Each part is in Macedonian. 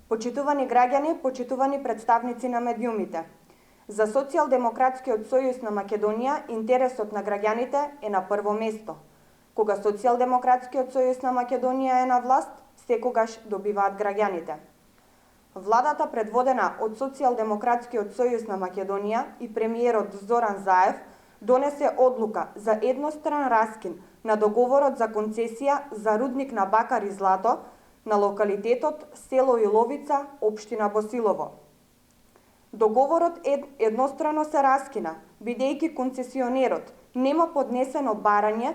Почитувани граѓани, почитувани представници на медиумите. За Социјалдемократскиот сојуз на Македонија интересот на граѓаните е на прво место. Кога Социјалдемократскиот сојуз на Македонија е на власт, секогаш добиваат граѓаните. Владата предводена од Социјалдемократскиот сојуз на Македонија и премиерот Зоран Заев донесе одлука за едностран раскин на договорот за концесија за рудник на бакар и злато на локалитетот село Иловица, општина Босилово. Договорот еднострано се раскина, бидејќи концесионерот нема поднесено барање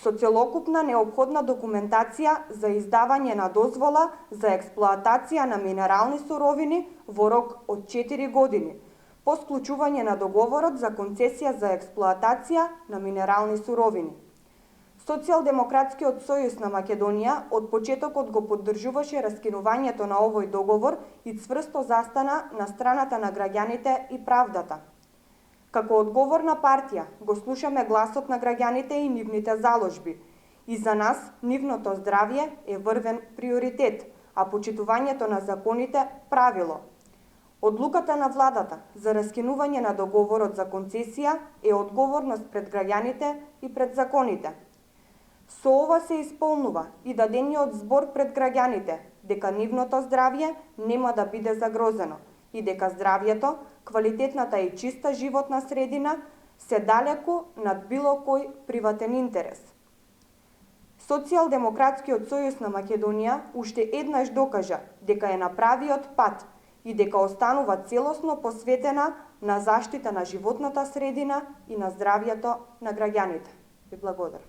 со целокупна неопходна документација за издавање на дозвола за експлоатација на минерални суровини во рок од 4 години, по склучување на договорот за концесија за експлоатација на минерални суровини. Социјалдемократскиот сојуз на Македонија од почетокот го поддржуваше раскинувањето на овој договор и цврсто застана на страната на граѓаните и правдата. Како одговорна партија го слушаме гласот на граѓаните и нивните заложби. И за нас нивното здравје е врвен приоритет, а почитувањето на законите правило. Одлуката на владата за раскинување на договорот за концесија е одговорност пред граѓаните и пред законите. Со ова се исполнува и дадениот збор пред граѓаните дека нивното здравје нема да биде загрозено и дека здравјето, квалитетната и чиста животна средина се далеку над било кој приватен интерес. Социјалдемократскиот сојуз на Македонија уште еднаш докажа дека е на правиот пат и дека останува целосно посветена на заштита на животната средина и на здравјето на граѓаните. Ви благодарам.